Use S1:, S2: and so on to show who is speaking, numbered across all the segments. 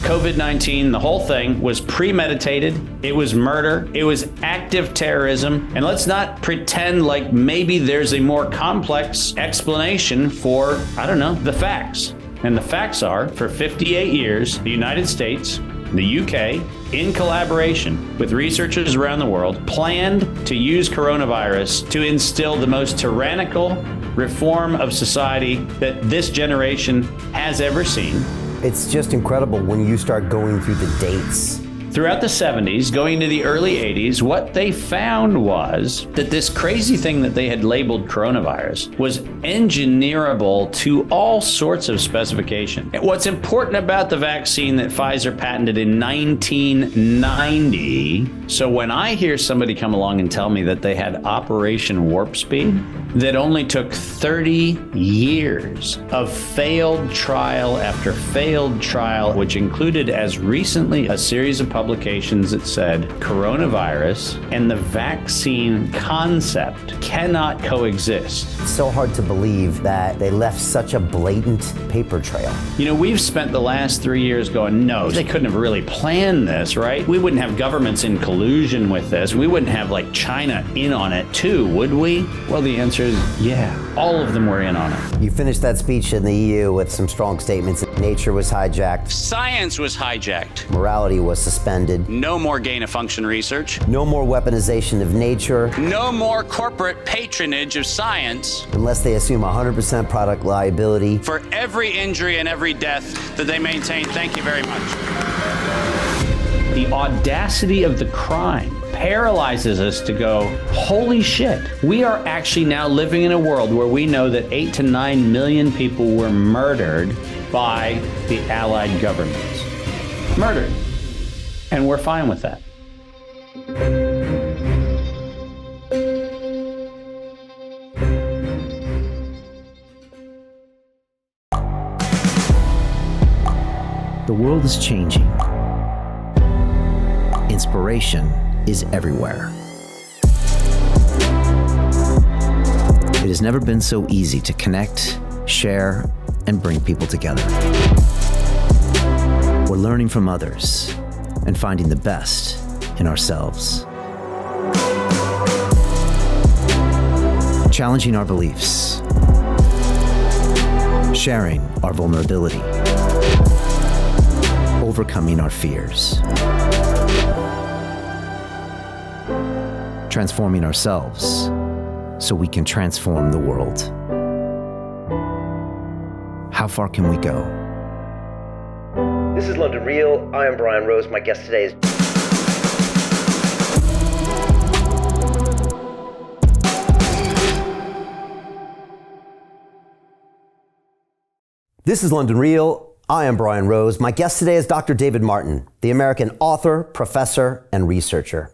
S1: COVID-19, the whole thing was premeditated. It was murder. It was active terrorism. And let's not pretend like maybe there's a more complex explanation for, I don't know, the facts. And the facts are, for 58 years, the United States, the UK, in collaboration with researchers around the world, planned to use coronavirus to instill the most tyrannical reform of society that this generation has ever seen.
S2: It's just incredible when you start going through the dates.
S1: Throughout the 70s, going into the early 80s, what they found was that this crazy thing that they had labeled coronavirus was engineerable to all sorts of specification. And what's important about the vaccine that Pfizer patented in 1990, so when I hear somebody come along and tell me that they had Operation Warp Speed, that only took 30 years of failed trial after failed trial, which included as recently a series of publications that said coronavirus and the vaccine concept cannot coexist.
S2: It's so hard to believe that they left such a blatant paper trail.
S1: You know, we've spent the last 3 years going, no, they couldn't have really planned this, right? We wouldn't have governments in collusion with this. We wouldn't have like China in on it too, would we? Well, the answer is yeah, all of them were in on it.
S2: You finished that speech in the EU with some strong statements. Nature was hijacked.
S1: Science was hijacked.
S2: Morality was suspended.
S1: No more gain-of-function research.
S2: No more weaponization of nature.
S1: No more corporate patronage of science.
S2: Unless they assume 100% product liability.
S1: For every injury and every death that they maintain. Thank you very much. The audacity of the crime paralyzes us to go, holy shit. We are actually now living in a world where we know that 8 to 9 million people were murdered by the Allied governments. Murdered. And we're fine with that.
S3: The world is changing. Inspiration is everywhere. It has never been so easy to connect, share, and bring people together. We're learning from others and finding the best in ourselves. Challenging our beliefs, sharing our vulnerability, overcoming our fears, transforming ourselves so we can transform the world. How far can we go?
S2: This is London Real. I am Brian Rose. My guest today is... This is London Real. I am Brian Rose. My guest today is Dr. David Martin, the American author, professor, and researcher.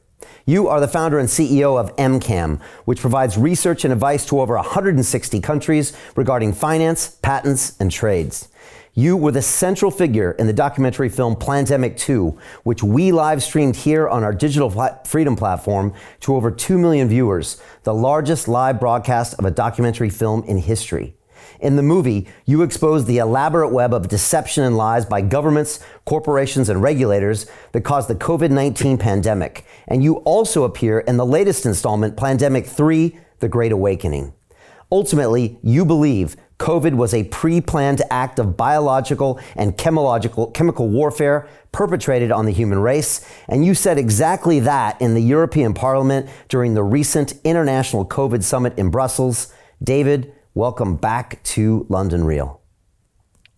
S2: You are the founder and CEO of MCAM, which provides research and advice to over 160 countries regarding finance, patents, and trades. You were the central figure in the documentary film Plandemic 2, which we live streamed here on our Digital Freedom platform to over 2 million viewers, the largest live broadcast of a documentary film in history. In the movie, you expose the elaborate web of deception and lies by governments, corporations, and regulators that caused the COVID-19 pandemic. And you also appear in the latest installment, Plandemic 3, The Great Awakening. Ultimately, you believe COVID was a pre-planned act of biological and chemical warfare perpetrated on the human race. And you said exactly that in the European Parliament during the recent International COVID Summit in Brussels. David, welcome back to London Real.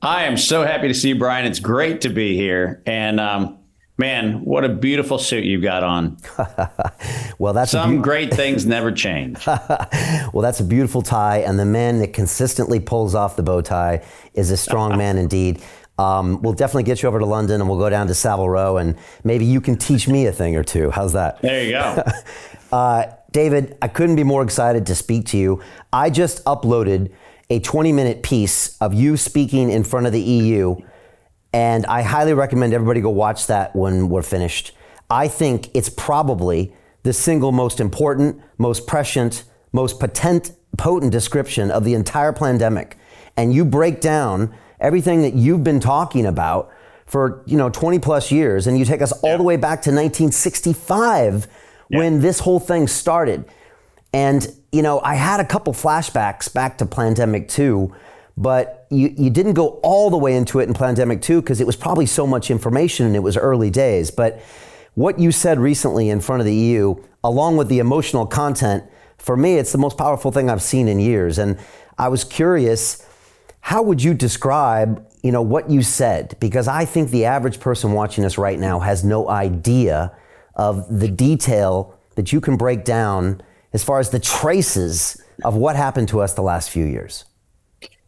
S1: I am so happy to see you, Brian. It's great to be here. And man, what a beautiful suit you've got on.
S2: Well, that's
S1: some great things never change.
S2: Well, that's a beautiful tie. And the man that consistently pulls off the bow tie is a strong man indeed. We'll definitely get you over to London and we'll go down to Savile Row and maybe you can teach me a thing or two. How's that?
S1: There you go.
S2: David, I couldn't be more excited to speak to you. I just uploaded a 20-minute piece of you speaking in front of the EU, and I highly recommend everybody go watch that when we're finished. I think it's probably the single most important, most prescient, most potent description of the entire pandemic. And you break down everything that you've been talking about for 20 plus years, and you take us all the way back to 1965 when this whole thing started. And I had a couple flashbacks back to Plandemic 2, but you didn't go all the way into it in Plandemic 2 because it was probably so much information and it was early days. But what you said recently in front of the EU, along with the emotional content, for me, it's the most powerful thing I've seen in years. And I was curious, how would you describe, what you said? Because I think the average person watching us right now has no idea of the detail that you can break down as far as the traces of what happened to us the last few years.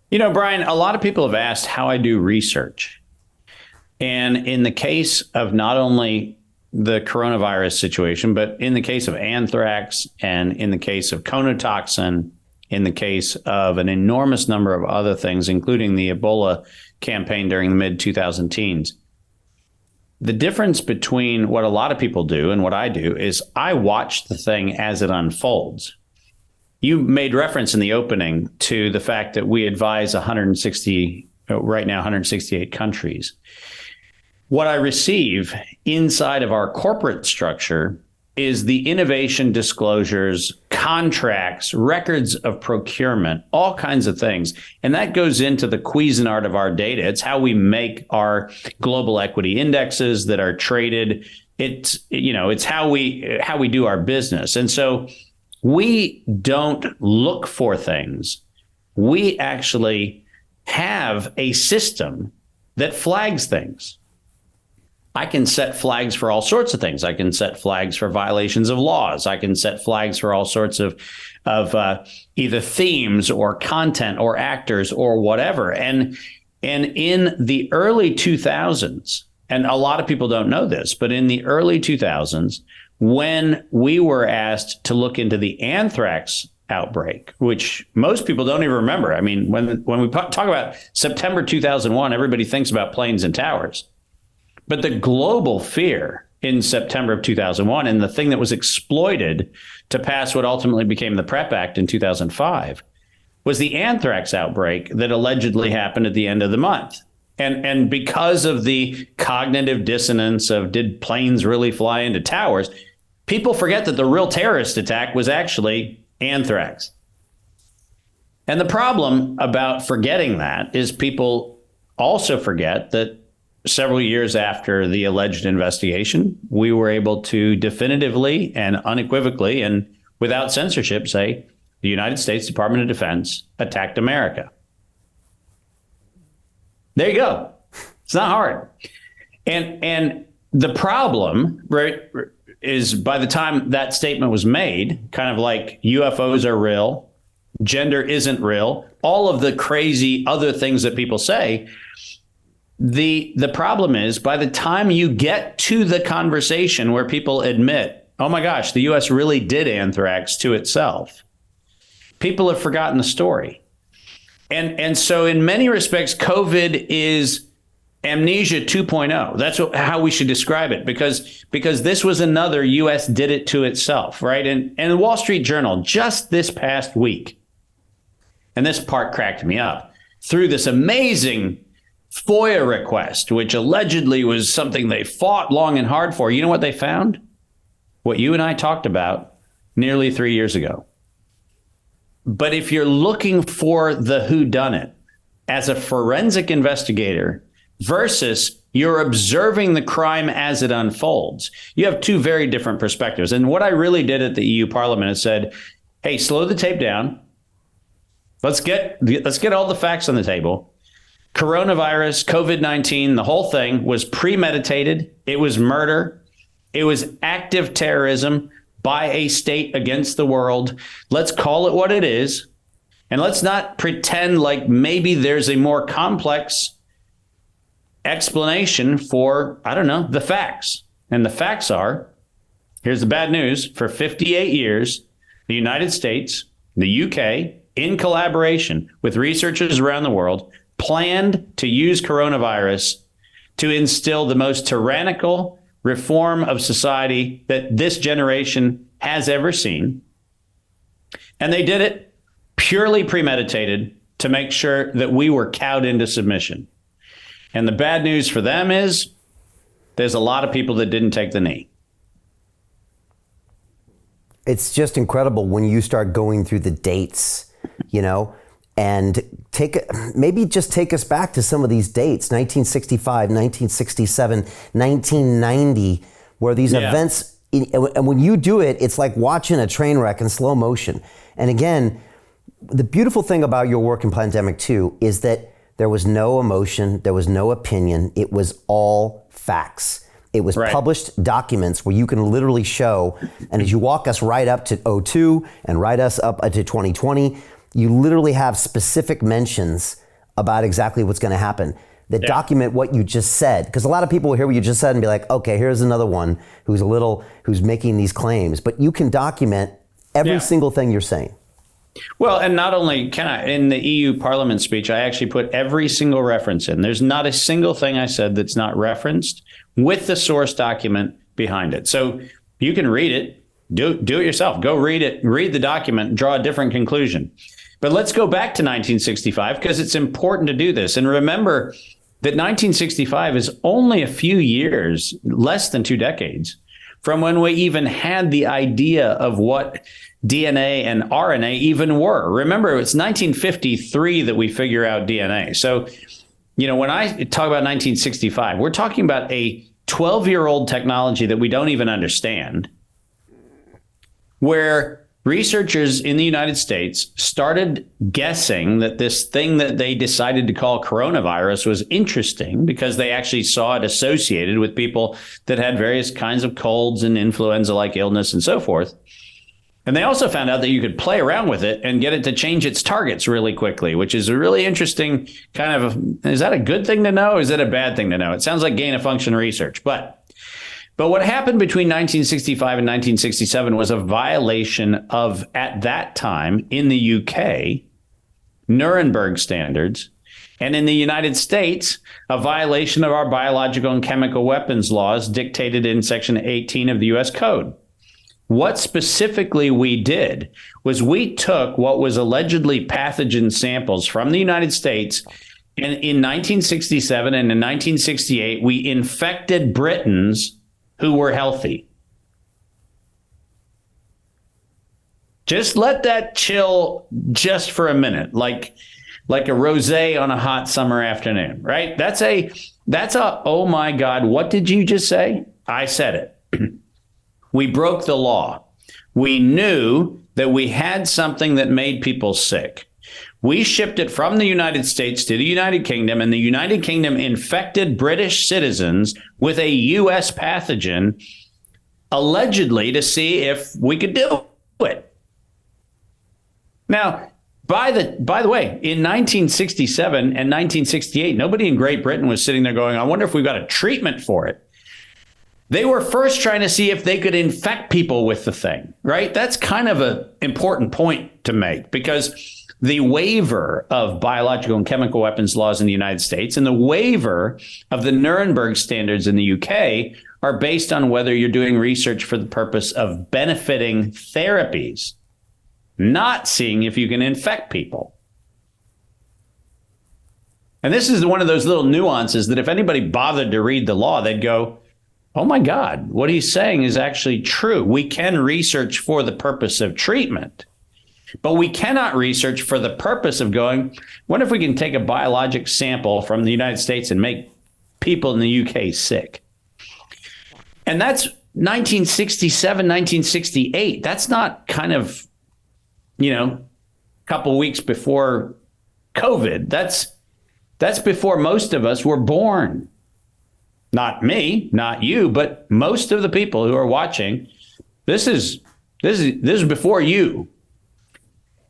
S1: Brian, a lot of people have asked how I do research. And in the case of not only the coronavirus situation, but in the case of anthrax and in the case of conotoxin, in the case of an enormous number of other things, including the Ebola campaign during the mid-2010s, the difference between what a lot of people do and what I do is I watch the thing as it unfolds. You made reference in the opening to the fact that we advise 168 countries. What I receive inside of our corporate structure is the innovation disclosures, contracts, records of procurement, all kinds of things. And that goes into the Cuisinart of our data. It's how we make our global equity indexes that are traded. It's how we do our business. And so we don't look for things. We actually have a system that flags things. I can set flags for all sorts of things. I can set flags for violations of laws. I can set flags for all sorts of either themes or content or actors or whatever. And in the early 2000s, and a lot of people don't know this, but in the early 2000s, when we were asked to look into the anthrax outbreak, which most people don't even remember. I mean, when we talk about September 2001, everybody thinks about planes and towers. But the global fear in September of 2001 and the thing that was exploited to pass what ultimately became the PrEP Act in 2005 was the anthrax outbreak that allegedly happened at the end of the month. And because of the cognitive dissonance of did planes really fly into towers, people forget that the real terrorist attack was actually anthrax. And the problem about forgetting that is people also forget that several years after the alleged investigation, we were able to definitively and unequivocally and without censorship say the United States Department of Defense attacked America. There you go. It's not hard. And the problem, right, is by the time that statement was made, kind of like UFOs are real, gender isn't real, all of the crazy other things that people say, the problem is by the time you get to the conversation where people admit, oh my gosh, the U.S. really did anthrax to itself, people have forgotten the story. And so in many respects, COVID is amnesia 2.0. That's how we should describe it, because this was another U.S. did it to itself, right? And the Wall Street Journal just this past week, and this part cracked me up, through this amazing FOIA request, which allegedly was something they fought long and hard for. You know what they found? What you and I talked about nearly 3 years ago. But if you're looking for the whodunit as a forensic investigator versus you're observing the crime as it unfolds, you have two very different perspectives. And what I really did at the EU Parliament is said, hey, slow the tape down. Let's get all the facts on the table. Coronavirus, COVID-19, the whole thing was premeditated. It was murder. It was active terrorism by a state against the world. Let's call it what it is. And let's not pretend like maybe there's a more complex explanation for, I don't know, the facts. And the facts are, here's the bad news, for 58 years, the United States, the UK, in collaboration with researchers around the world, planned to use coronavirus to instill the most tyrannical reform of society that this generation has ever seen. And they did it purely premeditated to make sure that we were cowed into submission. And the bad news for them is there's a lot of people that didn't take the knee.
S2: It's just incredible when you start going through the dates, and maybe just take us back to some of these dates, 1965, 1967, 1990, where these events, and when you do it, it's like watching a train wreck in slow motion. And again, the beautiful thing about your work in Plandemic 2 is that there was no emotion, there was no opinion, it was all facts. It was published documents where you can literally show, and as you walk us right up to '02 and right us up to 2020, you literally have specific mentions about exactly what's going to happen that document what you just said. Because a lot of people will hear what you just said and be like, okay, here's another one who's making these claims. But you can document every single thing you're saying.
S1: Well, and not only can I, in the EU Parliament speech, I actually put every single reference in. There's not a single thing I said that's not referenced with the source document behind it. So you can read it, do it yourself. Go read it, read the document, draw a different conclusion. But let's go back to 1965 because it's important to do this. And remember that 1965 is only a few years, less than 2 decades, from when we even had the idea of what DNA and RNA even were. Remember, it's 1953 that we figure out DNA. So, when I talk about 1965, we're talking about a 12-year-old technology that we don't even understand, where researchers in the United States started guessing that this thing that they decided to call coronavirus was interesting because they actually saw it associated with people that had various kinds of colds and influenza-like illness and so forth. And they also found out that you could play around with it and get it to change its targets really quickly, which is a really interesting kind of, is that a good thing to know? Is that a bad thing to know? It sounds like gain-of-function research. But what happened between 1965 and 1967 was a violation of, at that time in the UK, Nuremberg standards, and in the United States, a violation of our biological and chemical weapons laws dictated in Section 18 of the U.S. Code. What specifically we did was we took what was allegedly pathogen samples from the United States, and in 1967 and in 1968, we infected Britons who were healthy. Just let that chill just for a minute, like a rosé on a hot summer afternoon, right? That's a, oh my God, what did you just say? I said it. We broke the law. We knew that we had something that made people sick. We shipped it from the United States to the United Kingdom, and the United Kingdom infected British citizens with a U.S. pathogen, allegedly to see if we could do it. Now, by the way, in 1967 and 1968, nobody in Great Britain was sitting there going, I wonder if we've got a treatment for it. They were first trying to see if they could infect people with the thing, right? That's kind of an important point to make, because the waiver of biological and chemical weapons laws in the United States and the waiver of the Nuremberg standards in the UK are based on whether you're doing research for the purpose of benefiting therapies, not seeing if you can infect people. And this is one of those little nuances that if anybody bothered to read the law, they'd go, oh my God, what he's saying is actually true. We can research for the purpose of treatment, but we cannot research for the purpose of going, what if we can take a biologic sample from the United States and make people in the UK sick? And that's 1967, 1968. That's not kind of, a couple weeks before COVID. That's before most of us were born. Not me, not you, but most of the people who are watching. This is before you.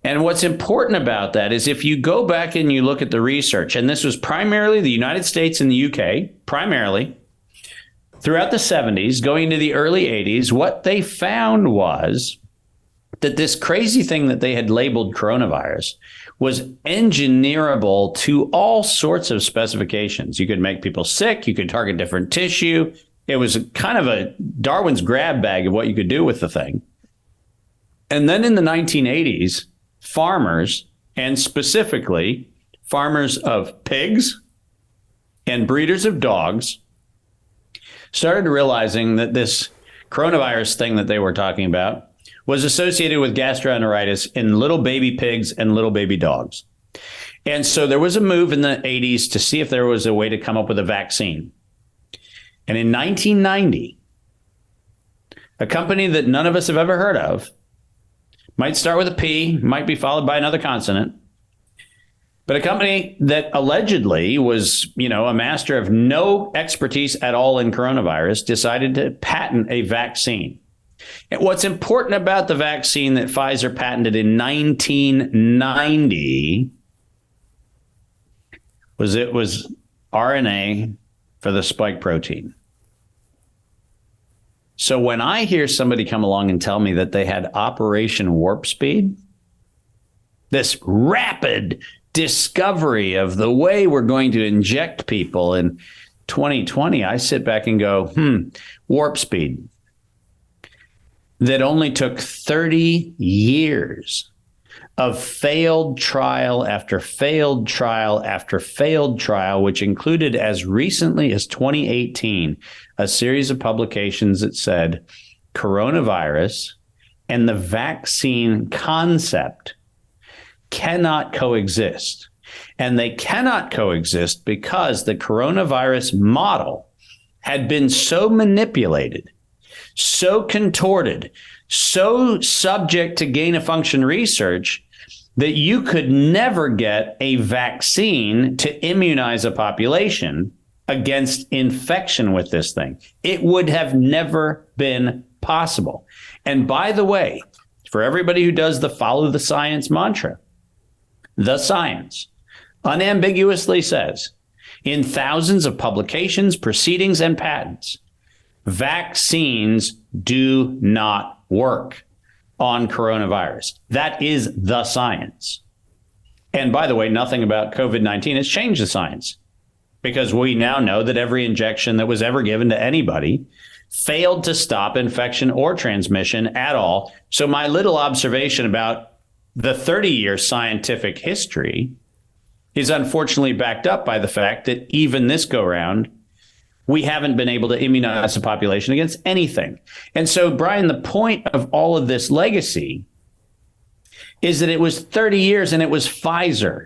S1: And what's important about that is if you go back and you look at the research, and this was primarily the United States and the UK, primarily, throughout the 70s, going into the early 80s, what they found was that this crazy thing that they had labeled coronavirus was engineerable to all sorts of specifications. You could make people sick. You could target different tissue. It was kind of a Darwin's grab bag of what you could do with the thing. And then in the 1980s, farmers, and specifically farmers of pigs And breeders of dogs started realizing that this coronavirus thing that they were talking about was associated with gastroenteritis in little baby pigs and little baby dogs. And so there was a move in the 80s to see if there was a way to come up with a vaccine. And in 1990, a company that none of us have ever heard of, might start with a P, might be followed by another consonant, but a company that allegedly was, a master of no expertise at all in coronavirus, decided to patent a vaccine. And what's important about the vaccine that Pfizer patented in 1990 was it was RNA for the spike protein. So when I hear somebody come along and tell me that they had Operation Warp Speed, this rapid discovery of the way we're going to inject people in 2020, I sit back and go, warp speed. That only took 30 years of failed trial after failed trial after failed trial, which included as recently as 2018, a series of publications that said coronavirus and the vaccine concept cannot coexist. And they cannot coexist because the coronavirus model had been so manipulated, so contorted, so subject to gain-of-function research that you could never get a vaccine to immunize a population against infection with this thing. It would have never been possible. And by the way, for everybody who does the follow the science mantra, the science unambiguously says in thousands of publications, proceedings, and patents, vaccines do not work on coronavirus. That is the science. And by the way, nothing about COVID-19 has changed the science, because we now know that every injection that was ever given to anybody failed to stop infection or transmission at all. So my little observation about the 30-year scientific history is unfortunately backed up by the fact that even this go round, we haven't been able to immunize the population against anything. And so, Brian, the point of all of this legacy is that it was 30 years and it was Pfizer.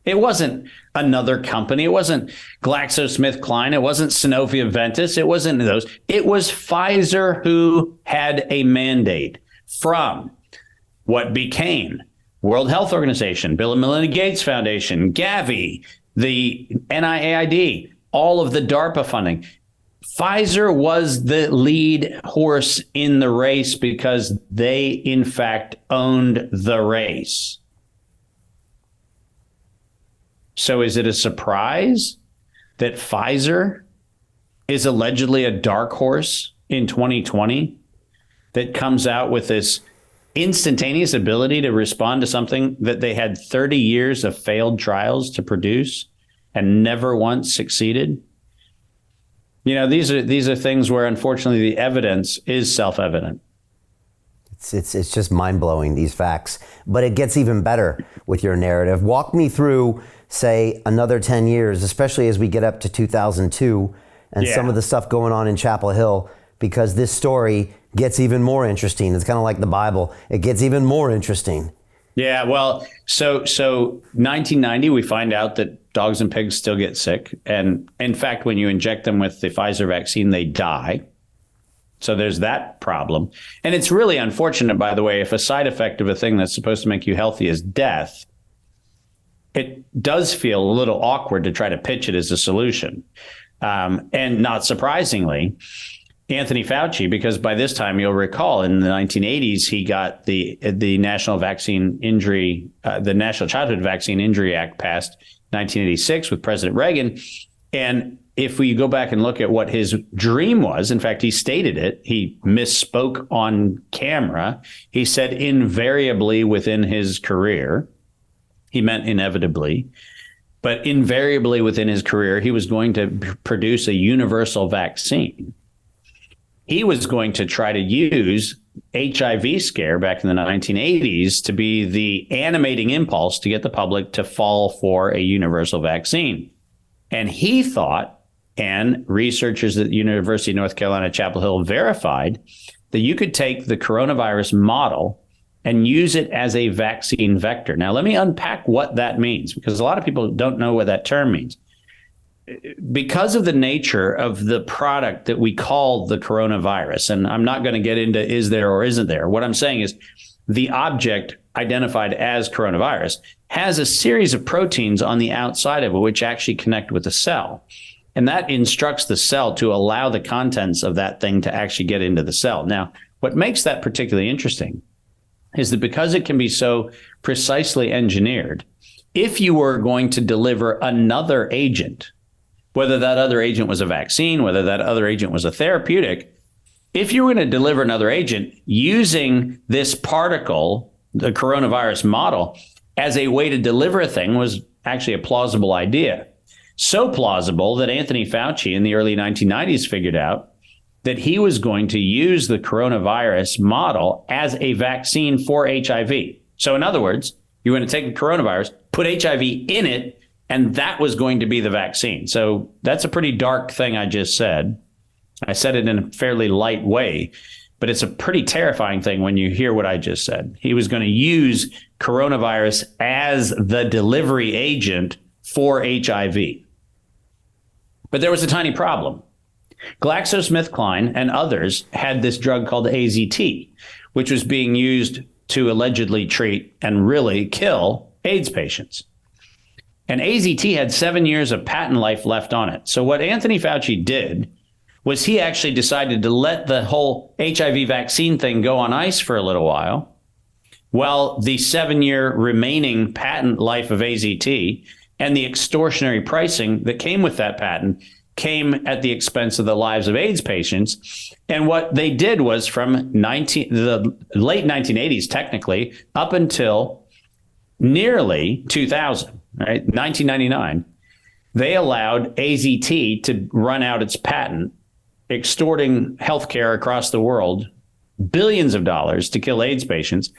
S1: It wasn't another company. It wasn't GlaxoSmithKline. It wasn't Sanofi Aventis. It wasn't those. It was Pfizer who had a mandate from what became World Health Organization, Bill and Melinda Gates Foundation, Gavi, the NIAID, all of the DARPA funding. Pfizer was the lead horse in the race because they, in fact, owned the race. So is it a surprise that Pfizer is allegedly a dark horse in 2020 that comes out with this instantaneous ability to respond to something that they had 30 years of failed trials to produce and never once succeeded? These are things where, unfortunately, the evidence is self-evident.
S2: It's just mind-blowing, these facts. But it gets even better with your narrative. Walk me through, say, another 10 years, especially as we get up to 2002 and some of the stuff going on in Chapel Hill, because this story gets even more interesting. It's kind of like the Bible. It gets even more interesting.
S1: Yeah, well, so 1990, we find out that dogs and pigs still get sick. And in fact, when you inject them with the Pfizer vaccine, they die. So there's that problem. And it's really unfortunate, by the way, if a side effect of a thing that's supposed to make you healthy is death, it does feel a little awkward to try to pitch it as a solution. And not surprisingly, Anthony Fauci, because by this time, you'll recall, in the 1980s, he got the National Vaccine Injury, the National Childhood Vaccine Injury Act passed 1986 with President Reagan. And if we go back and look at what his dream was, in fact, he stated it, he misspoke on camera. He said invariably within his career, he meant inevitably, but invariably within his career, he was going to produce a universal vaccine. He was going to try to use HIV scare back in the 1980s to be the animating impulse to get the public to fall for a universal vaccine. And he thought, and researchers at the University of North Carolina, Chapel Hill verified, that you could take the coronavirus model and use it as a vaccine vector. Now, let me unpack what that means, because a lot of people don't know what that term means. Because of the nature of the product that we call the coronavirus, and I'm not going to get into is there or isn't there. What I'm saying is the object identified as coronavirus has a series of proteins on the outside of it, which actually connect with the cell. And that instructs the cell to allow the contents of that thing to actually get into the cell. Now, what makes that particularly interesting is that because it can be so precisely engineered, if you were going to deliver another agent, whether that other agent was a vaccine, whether that other agent was a therapeutic, if you were going to deliver another agent using this particle, the coronavirus model, as a way to deliver a thing was actually a plausible idea. So plausible that Anthony Fauci in the early 1990s figured out that he was going to use the coronavirus model as a vaccine for HIV. So in other words, you're going to take the coronavirus, put HIV in it, and that was going to be the vaccine. So that's a pretty dark thing I just said. I said it in a fairly light way, but it's a pretty terrifying thing when you hear what I just said. He was going to use coronavirus as the delivery agent for HIV. But there was a tiny problem. GlaxoSmithKline and others had this drug called AZT, which was being used to allegedly treat and really kill AIDS patients. And AZT had 7 years of patent life left on it. So what Anthony Fauci did was he actually decided to let the whole HIV vaccine thing go on ice for a little while the 7-year remaining patent life of AZT and the extortionary pricing that came with that patent came at the expense of the lives of AIDS patients. And what they did was from the late 1980s, technically, up until nearly 2000, right, 1999, they allowed AZT to run out its patent, extorting healthcare across the world, billions of dollars to kill AIDS patients.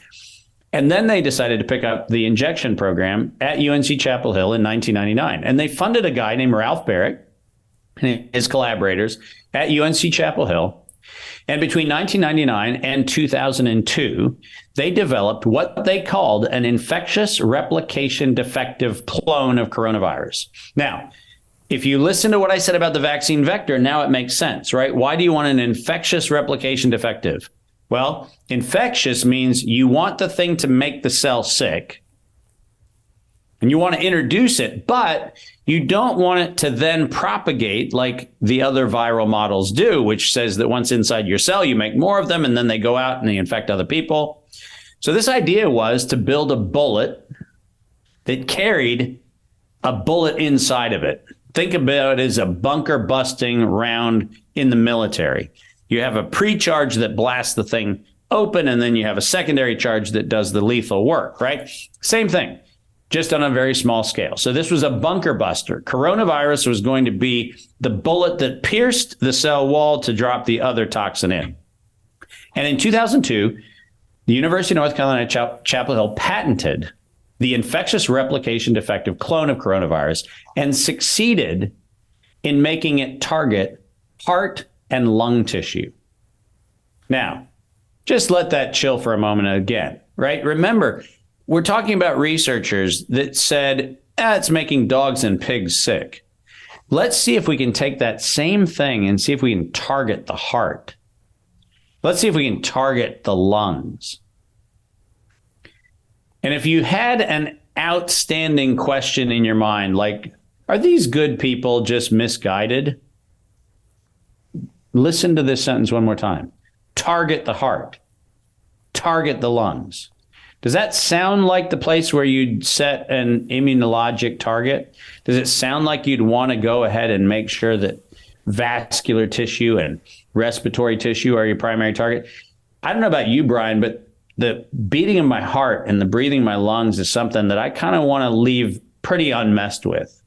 S1: And then they decided to pick up the injection program at UNC Chapel Hill in 1999. And they funded a guy named Ralph Barrett and his collaborators at UNC Chapel Hill. And between 1999 and 2002, they developed what they called an infectious replication defective clone of coronavirus. Now, if you listen to what I said about the vaccine vector, now it makes sense, right? Why do you want an infectious replication defective? Well, infectious means you want the thing to make the cell sick and you want to introduce it, but you don't want it to then propagate like the other viral models do, which says that once inside your cell, you make more of them and then they go out and they infect other people. So this idea was to build a bullet that carried a bullet inside of it. Think about it as a bunker busting round in the military. You have a pre-charge that blasts the thing open, and then you have a secondary charge that does the lethal work, right? Same thing, just on a very small scale. So this was a bunker buster. Coronavirus was going to be the bullet that pierced the cell wall to drop the other toxin in. And in 2002, the University of North Carolina Chapel Hill patented the infectious replication defective clone of coronavirus and succeeded in making it target heart and lung tissue. Now, just let that chill for a moment again, right? Remember, we're talking about researchers that said, it's making dogs and pigs sick. Let's see if we can take that same thing and see if we can target the heart. Let's see if we can target the lungs. And if you had an outstanding question in your mind, like, are these good people just misguided? Listen to this sentence one more time. Target the heart. Target the lungs. Does that sound like the place where you'd set an immunologic target? Does it sound like you'd want to go ahead and make sure that vascular tissue and respiratory tissue are your primary target? I don't know about you, Brian, but the beating of my heart and the breathing of my lungs is something that I kind of want to leave pretty unmessed with.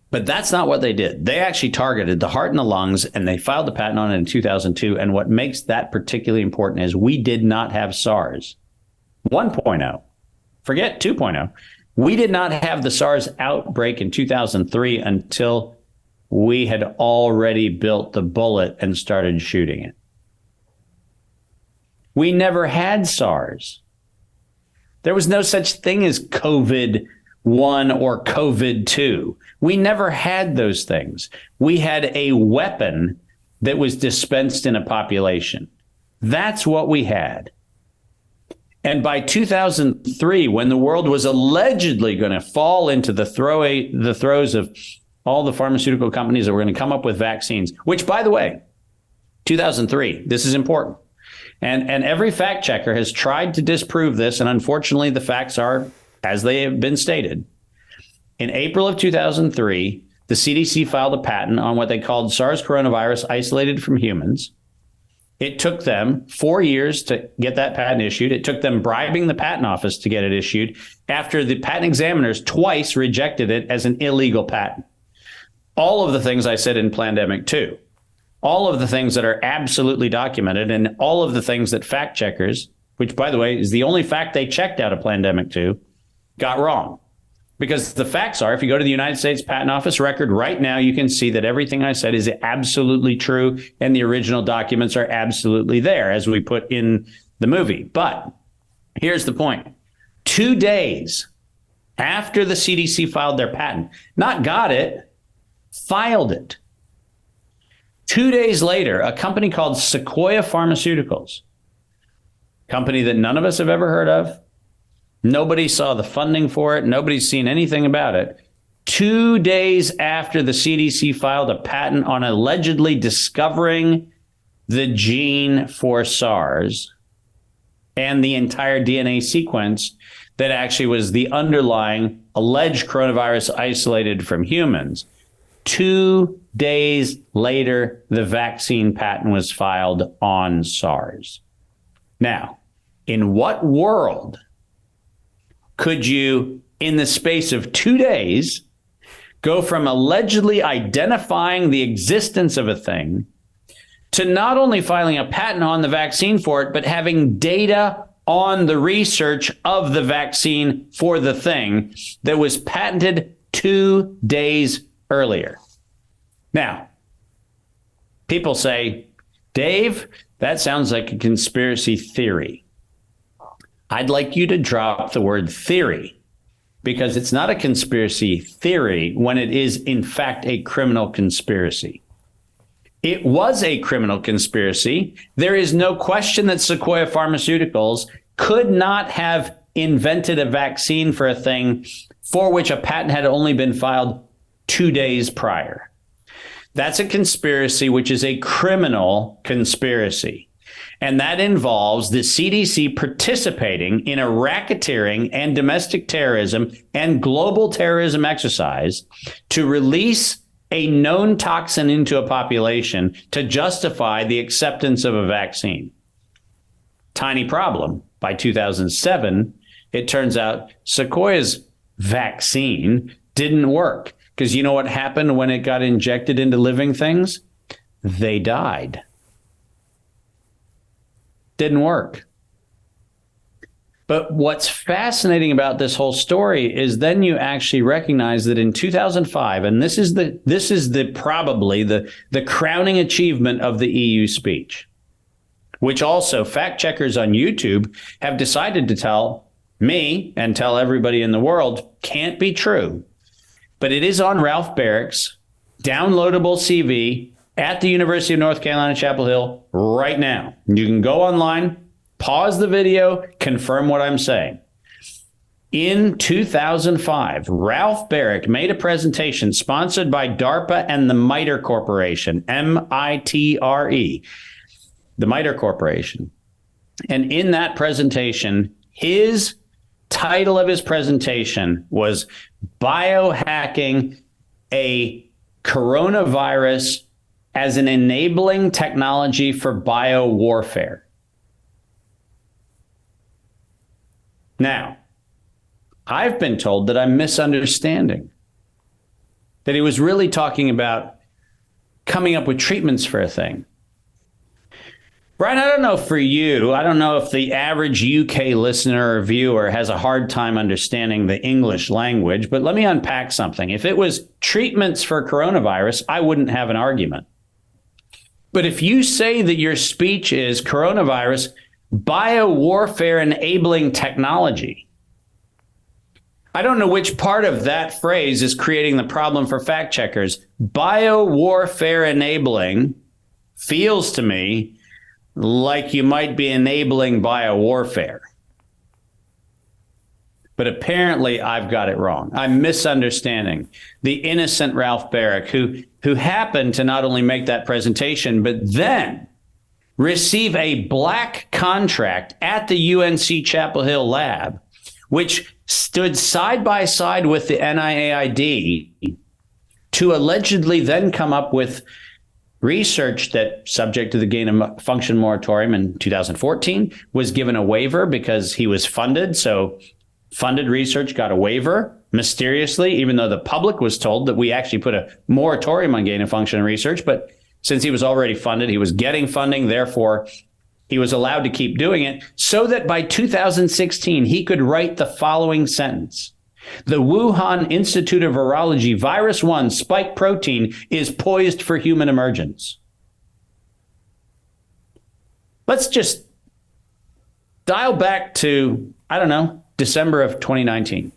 S1: But that's not what they did. They actually targeted the heart and the lungs, and they filed the patent on it in 2002. And what makes that particularly important is we did not have SARS 1.0. Forget 2.0. We did not have the SARS outbreak in 2003 until we had already built the bullet and started shooting it. We never had SARS. There was no such thing as COVID-1 or COVID-2. We never had those things. We had a weapon that was dispensed in a population. That's what we had. And by 2003, when the world was allegedly going to fall into the throes of all the pharmaceutical companies that were going to come up with vaccines, which, by the way, 2003, this is important. And every fact checker has tried to disprove this. And unfortunately, the facts are as they have been stated. In April of 2003, the CDC filed a patent on what they called SARS coronavirus isolated from humans. It took them 4 years to get that patent issued. It took them bribing the patent office to get it issued after the patent examiners twice rejected it as an illegal patent. All of the things I said in Plandemic 2, all of the things that are absolutely documented, and all of the things that fact checkers, which, by the way, is the only fact they checked out of Plandemic 2, got wrong. Because the facts are, if you go to the United States Patent Office record right now, you can see that everything I said is absolutely true, and the original documents are absolutely there, as we put in the movie. But here's the point. 2 days after the CDC filed their patent, not got it, filed it. 2 days later, a company called Sequoia Pharmaceuticals, company that none of us have ever heard of, nobody saw the funding for it, nobody's seen anything about it. 2 days after the CDC filed a patent on allegedly discovering the gene for SARS and the entire DNA sequence that actually was the underlying alleged coronavirus isolated from humans, 2 days later, the vaccine patent was filed on SARS. Now, in what world could you, in the space of 2 days, go from allegedly identifying the existence of a thing to not only filing a patent on the vaccine for it, but having data on the research of the vaccine for the thing that was patented 2 days earlier? Now, people say, Dave, that sounds like a conspiracy theory. I'd like you to drop the word theory, because it's not a conspiracy theory when it is, in fact, a criminal conspiracy. It was a criminal conspiracy. There is no question that Sequoia Pharmaceuticals could not have invented a vaccine for a thing for which a patent had only been filed 2 days prior. That's a conspiracy, which is a criminal conspiracy. And that involves the CDC participating in a racketeering and domestic terrorism and global terrorism exercise to release a known toxin into a population to justify the acceptance of a vaccine. Tiny problem. By 2007, it turns out Sequoia's vaccine didn't work. Because you know what happened when it got injected into living things? They died. Didn't work. But what's fascinating about this whole story is then you actually recognize that in 2005, and this is probably the crowning achievement of the EU speech, which also fact checkers on YouTube have decided to tell me and tell everybody in the world can't be true. But it is on Ralph Barrick's downloadable CV at the University of North Carolina, Chapel Hill right now. You can go online, pause the video, confirm what I'm saying. In 2005, Ralph Barrick made a presentation sponsored by DARPA and the MITRE Corporation, M-I-T-R-E, the MITRE Corporation. And in that presentation, his title of his presentation was Biohacking a Coronavirus as an Enabling Technology for Biowarfare. Now, I've been told that I'm misunderstanding, that he was really talking about coming up with treatments for a thing. Brian, I don't know for you. I don't know if the average UK listener or viewer has a hard time understanding the English language, but let me unpack something. If it was treatments for coronavirus, I wouldn't have an argument. But if you say that your speech is coronavirus biowarfare enabling technology, I don't know which part of that phrase is creating the problem for fact checkers. Biowarfare enabling feels to me like you might be enabling biowarfare. But apparently I've got it wrong. I'm misunderstanding the innocent Ralph Barrick, who happened to not only make that presentation, but then receive a black contract at the UNC Chapel Hill lab, which stood side by side with the NIAID to allegedly then come up with research that, subject to the gain of function moratorium in 2014, was given a waiver because he was funded. So funded research got a waiver mysteriously, even though the public was told that we actually put a moratorium on gain of function research. But since he was already funded, he was getting funding. Therefore, he was allowed to keep doing it so that by 2016, he could write the following sentence. The Wuhan Institute of Virology virus 1 spike protein is poised for human emergence. Let's just dial back to, I don't know, December of 2019,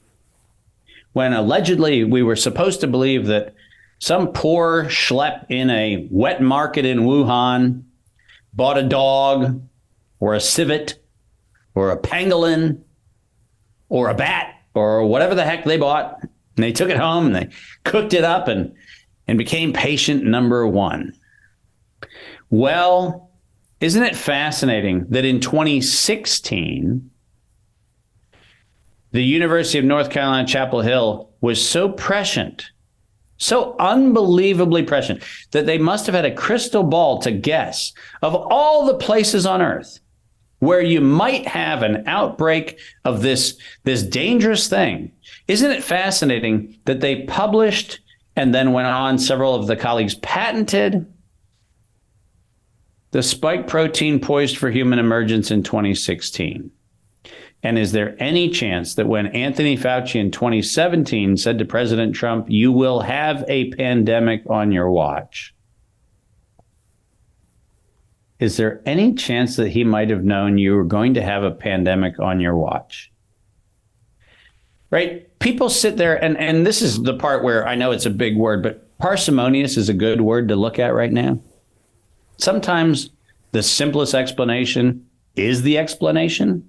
S1: when allegedly we were supposed to believe that some poor schlep in a wet market in Wuhan bought a dog or a civet or a pangolin or a bat or whatever the heck they bought, and they took it home and they cooked it up and became patient number one. Well, isn't it fascinating that in 2016, the University of North Carolina, Chapel Hill was so prescient, so unbelievably prescient, that they must have had a crystal ball to guess of all the places on earth where you might have an outbreak of this dangerous thing. Isn't it fascinating that they published and then went on, several of the colleagues patented the spike protein poised for human emergence in 2016? And is there any chance that when Anthony Fauci in 2017 said to President Trump, you will have a pandemic on your watch, is there any chance that he might have known you were going to have a pandemic on your watch? Right? People sit there, and this is the part where I know it's a big word, but parsimonious is a good word to look at right now. Sometimes the simplest explanation is the explanation.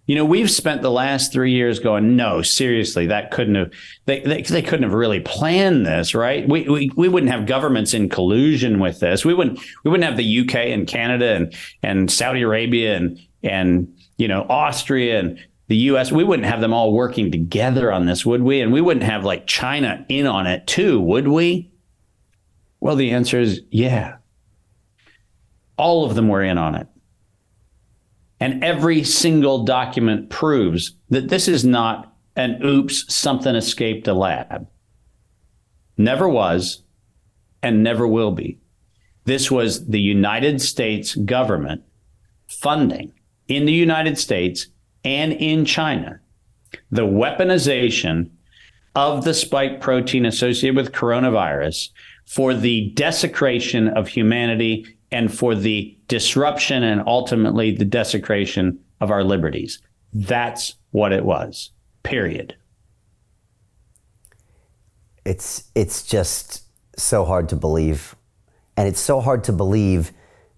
S1: You know, we've spent the last 3 years going, no, seriously, that couldn't have, they couldn't have really planned this, right? We wouldn't have governments in collusion with this. We wouldn't have the UK and Canada and Saudi Arabia and you know, Austria and the US. We wouldn't have them all working together on this, would we? And we wouldn't have like China in on it too, would we? Well, the answer is yeah. All of them were in on it. And every single document proves that this is not an oops, something escaped a lab. Never was and never will be. This was the United States government funding in the United States and in China the weaponization of the spike protein associated with coronavirus for the desecration of humanity and for the disruption and ultimately the desecration of our liberties. That's what it was, period.
S2: It's just so hard to believe. And it's so hard to believe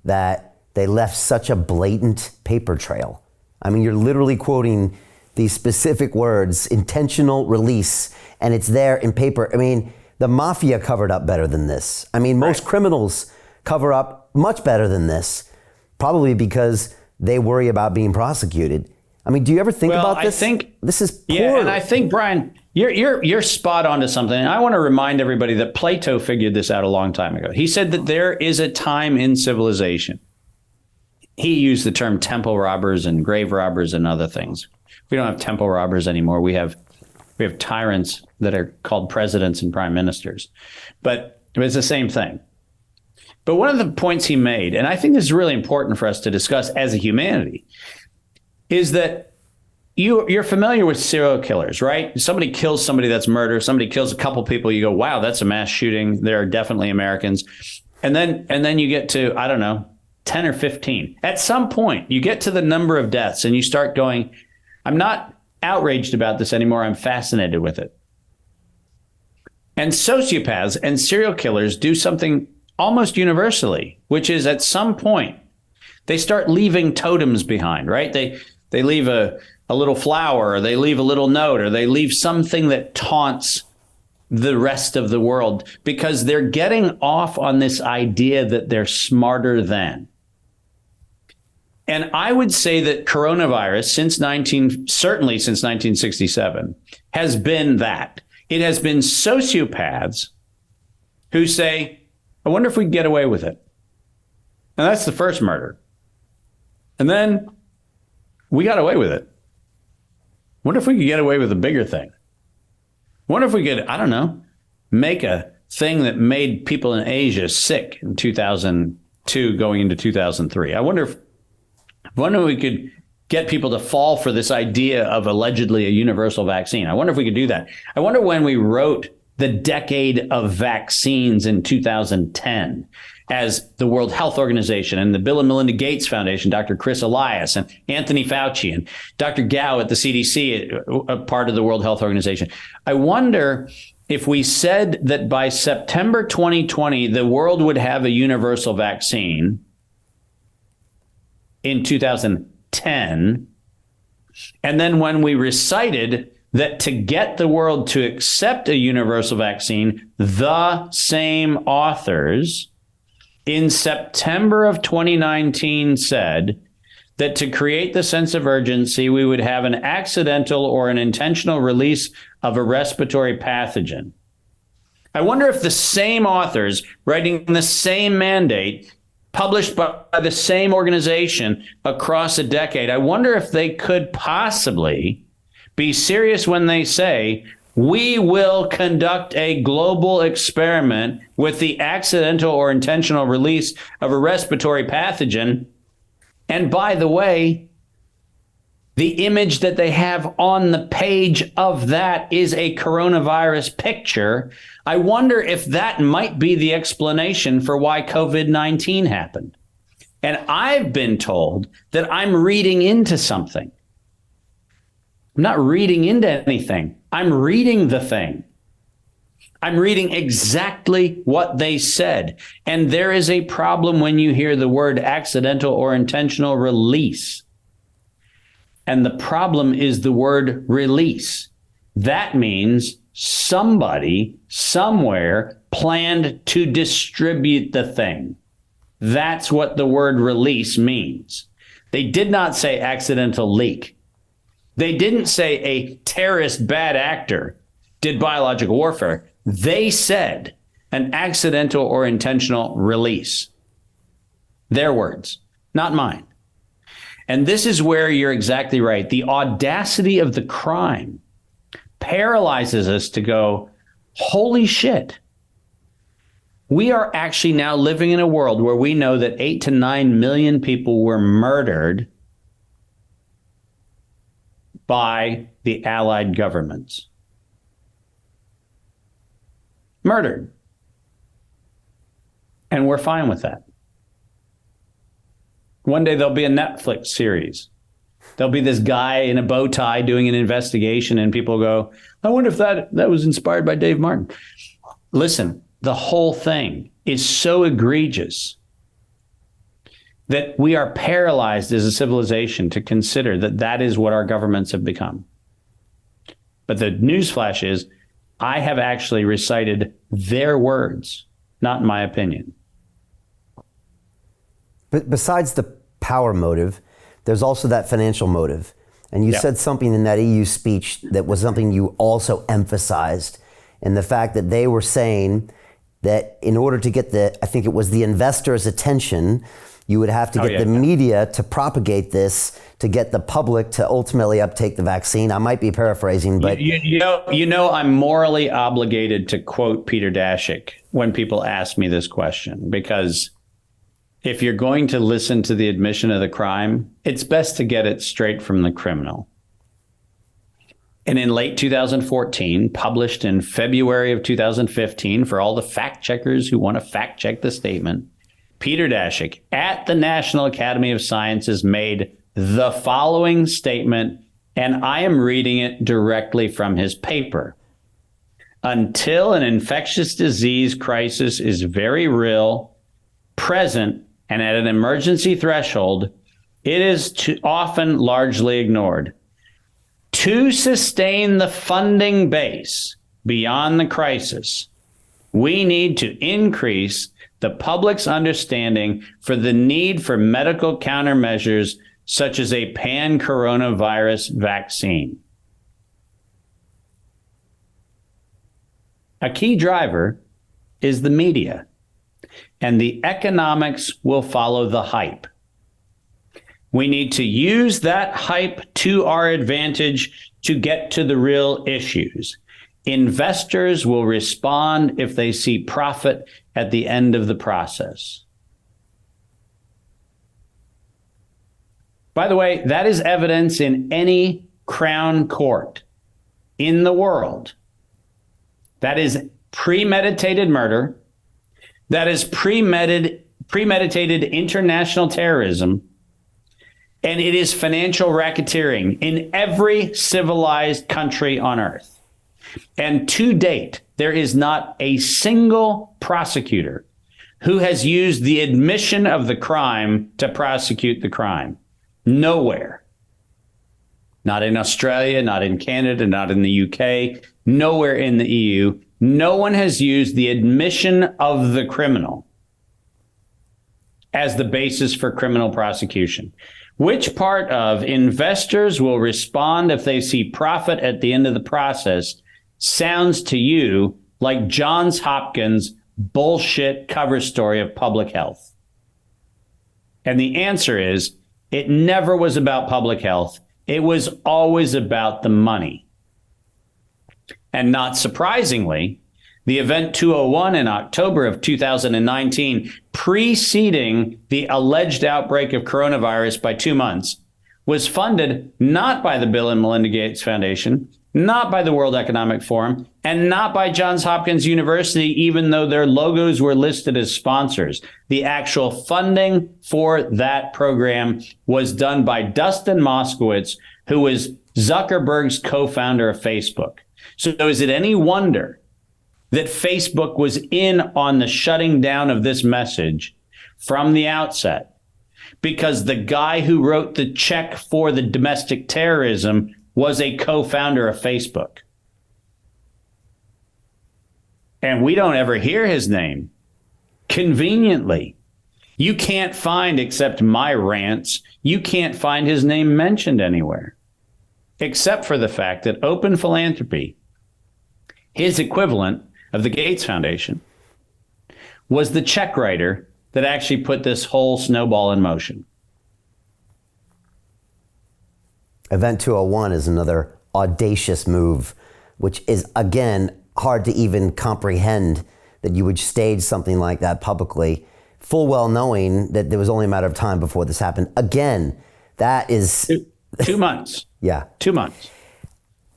S2: that they left such a blatant paper trail. I mean, you're literally quoting these specific words, intentional release, and it's there in paper. I mean, the mafia covered up better than this. I mean, most criminals cover up much better than this, probably because they worry about being prosecuted. I mean, do you ever think about this?
S1: I think
S2: this is poor.
S1: Yeah, and I think, Brian, you're spot on to something. And I want to remind everybody that Plato figured this out a long time ago. He said that there is a time in civilization. He used the term temple robbers and grave robbers and other things. We don't have temple robbers anymore. We have tyrants that are called presidents and prime ministers. But it's the same thing. But one of the points he made, and I think this is really important for us to discuss as a humanity, is that you're familiar with serial killers, right? Somebody kills somebody, that's murder. Somebody kills a couple people, you go, wow, that's a mass shooting. There are definitely Americans. And then you get to, I don't know, 10 or 15. At some point, you get to the number of deaths and you start going, I'm not outraged about this anymore. I'm fascinated with it. And sociopaths and serial killers do something almost universally, which is at some point, they start leaving totems behind, right? They leave a little flower, or they leave a little note, or they leave something that taunts the rest of the world, because they're getting off on this idea that they're smarter than. And I would say that coronavirus certainly since 1967 has been that. It has been sociopaths who say, I wonder if we can get away with it. And that's the first murder. And then we got away with it. Wonder if we could get away with a bigger thing. Wonder if we could, I don't know, make a thing that made people in Asia sick in 2002 going into 2003. I wonder if we could get people to fall for this idea of allegedly a universal vaccine. I wonder if we could do that. I wonder when we wrote the decade of vaccines in 2010 as the World Health Organization and the Bill and Melinda Gates Foundation, Dr. Chris Elias and Anthony Fauci and Dr. Gao at the CDC, a part of the World Health Organization. I wonder if we said that by September 2020, the world would have a universal vaccine in 2010. And then when we recited that to get the world to accept a universal vaccine, the same authors in September of 2019 said that to create the sense of urgency, we would have an accidental or an intentional release of a respiratory pathogen. I wonder if the same authors writing the same mandate, published by the same organization across a decade, I wonder if they could possibly be serious when they say, we will conduct a global experiment with the accidental or intentional release of a respiratory pathogen. And by the way, the image that they have on the page of that is a coronavirus picture. I wonder if that might be the explanation for why COVID-19 happened. And I've been told that I'm reading into something. I'm not reading into anything. I'm reading the thing. I'm reading exactly what they said. And there is a problem when you hear the word accidental or intentional release. And the problem is the word release. That means somebody somewhere planned to distribute the thing. That's what the word release means. They did not say accidental leak. They didn't say a terrorist bad actor did biological warfare. They said an accidental or intentional release. Their words, not mine. And this is where you're exactly right. The audacity of the crime paralyzes us to go, holy shit. We are actually now living in a world where we know that 8 to 9 million people were murdered by the allied governments. Murdered. And we're fine with that. One day there'll be a Netflix series. There'll be this guy in a bow tie doing an investigation, and people go, I wonder if that was inspired by Dave Martin. Listen, the whole thing is so egregious that we are paralyzed as a civilization to consider that that is what our governments have become. But the newsflash is, I have actually recited their words, not my opinion.
S2: But besides the power motive, there's also that financial motive. And you said something in that EU speech that was something you also emphasized, in the fact that they were saying that in order to get I think it was the investors' attention, You would have to get the media to propagate this to get the public to ultimately uptake the vaccine. I might be paraphrasing, but
S1: you know, I'm morally obligated to quote Peter Daszak when people ask me this question, because if you're going to listen to the admission of the crime, it's best to get it straight from the criminal. And in late 2014, published in February of 2015, for all the fact checkers who want to fact check the statement, Peter Daszak at the National Academy of Sciences made the following statement, and I am reading it directly from his paper. Until an infectious disease crisis is very real, present, and at an emergency threshold, it is often largely ignored. To sustain the funding base beyond the crisis, we need to increase the public's understanding for the need for medical countermeasures such as a pan-coronavirus vaccine. A key driver is the media, and the economics will follow the hype. We need to use that hype to our advantage to get to the real issues. Investors will respond if they see profit at the end of the process. By the way, that is evidence in any crown court in the world. That is premeditated murder. That is premeditated international terrorism. And it is financial racketeering in every civilized country on earth. And to date, there is not a single prosecutor who has used the admission of the crime to prosecute the crime. Nowhere. Not in Australia, not in Canada, not in the UK, nowhere in the EU. No one has used the admission of the criminal as the basis for criminal prosecution. Which part of investors will respond if they see profit at the end of the process sounds to you like Johns Hopkins bullshit cover story of public health? And the answer is, it never was about public health. It was always about the money. And not surprisingly, the Event 201 in October of 2019, preceding the alleged outbreak of coronavirus by 2 months, was funded not by the Bill and Melinda Gates Foundation, not by the World Economic Forum, and not by Johns Hopkins University, even though their logos were listed as sponsors. The actual funding for that program was done by Dustin Moskowitz, who was Zuckerberg's co-founder of Facebook. So is it any wonder that Facebook was in on the shutting down of this message from the outset? Because the guy who wrote the check for the domestic terrorism was a co-founder of Facebook. And we don't ever hear his name. Conveniently. You can't find, except my rants, you can't find his name mentioned anywhere. Except for the fact that Open Philanthropy, his equivalent of the Gates Foundation, was the check writer that actually put this whole snowball in motion.
S2: Event 201 is another audacious move, which is, again, hard to even comprehend that you would stage something like that publicly, full well knowing that there was only a matter of time before this happened. Again, that is...
S1: 2 months.
S2: Yeah.
S1: 2 months.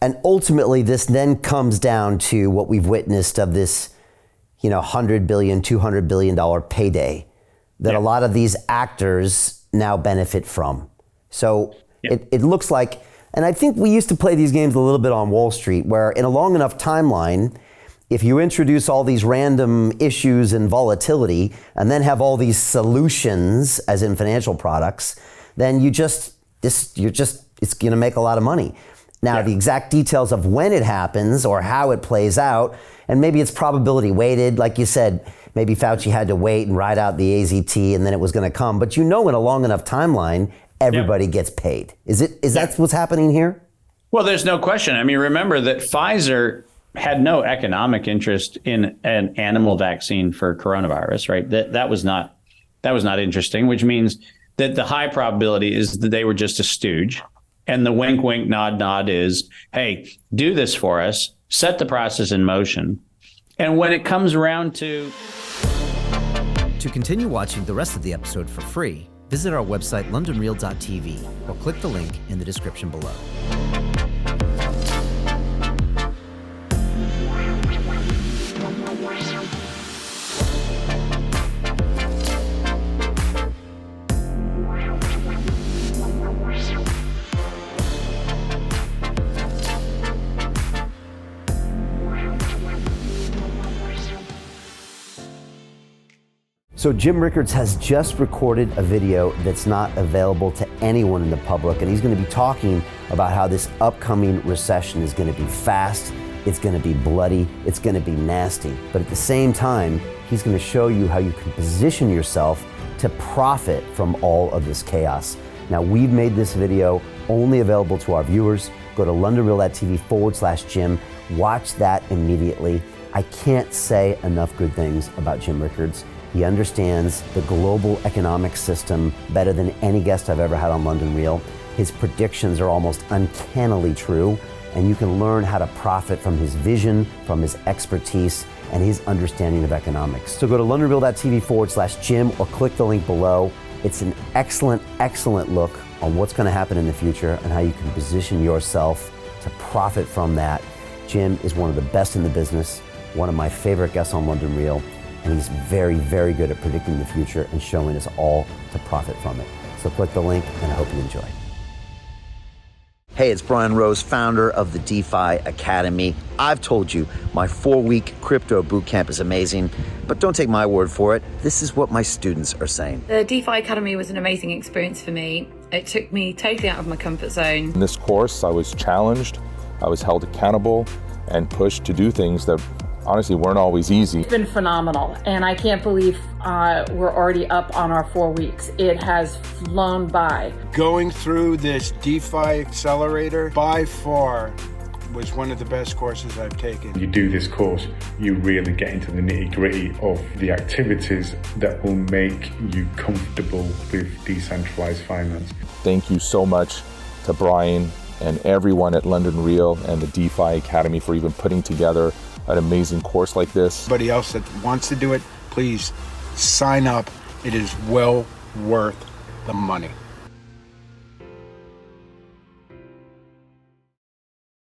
S2: And ultimately, this then comes down to what we've witnessed of this, $100 billion, $200 billion payday that a lot of these actors now benefit from. So it looks like, and I think we used to play these games a little bit on Wall Street, where in a long enough timeline, if you introduce all these random issues and volatility, and then have all these solutions, as in financial products, then it's going to make a lot of money. Now, the exact details of when it happens or how it plays out, and maybe it's probability weighted, like you said, maybe Fauci had to wait and ride out the AZT and then it was going to come. But in a long enough timeline, everybody gets paid. Is that what's happening here?
S1: Well, there's no question. I mean, remember that Pfizer had no economic interest in an animal vaccine for coronavirus, right? That was not That was not interesting, which means that the high probability is that they were just a stooge. And the wink, wink, nod, nod is, hey, do this for us, set the process in motion. And when it comes around to
S3: continue watching the rest of the episode for free, visit our website, londonreal.tv, or click the link in the description below.
S2: So Jim Rickards has just recorded a video that's not available to anyone in the public, and he's going to be talking about how this upcoming recession is going to be fast, it's going to be bloody, it's going to be nasty. But at the same time, he's going to show you how you can position yourself to profit from all of this chaos. Now, we've made this video only available to our viewers. Go to londonreal.tv/Jim. Watch that immediately. I can't say enough good things about Jim Rickards. He understands the global economic system better than any guest I've ever had on London Real. His predictions are almost uncannily true, and you can learn how to profit from his vision, from his expertise, and his understanding of economics. So go to londonreal.tv/Jim or click the link below. It's an excellent, excellent look on what's going to happen in the future and how you can position yourself to profit from that. Jim is one of the best in the business, one of my favorite guests on London Real. And he's very, very good at predicting the future and showing us all to profit from it. So click the link, and I hope you enjoy. Hey, it's Brian Rose, founder of the DeFi Academy. I've told you my 4-week crypto bootcamp is amazing, but don't take my word for it. This is what my students are saying.
S4: The DeFi Academy was an amazing experience for me. It took me totally out of my comfort zone.
S5: In this course, I was challenged, I was held accountable, and pushed to do things that honestly weren't always easy.
S6: It's been phenomenal, and I can't believe we're already up on our 4 weeks. It has flown by.
S7: Going through this DeFi accelerator by far was one of the best courses I've taken.
S8: You do this course, you really get into the nitty-gritty of the activities that will make you comfortable with decentralized finance.
S5: Thank you so much to Brian and everyone at London Real and the DeFi Academy for even putting together an amazing course like this.
S7: Anybody else that wants to do it, please sign up. It is well worth the money.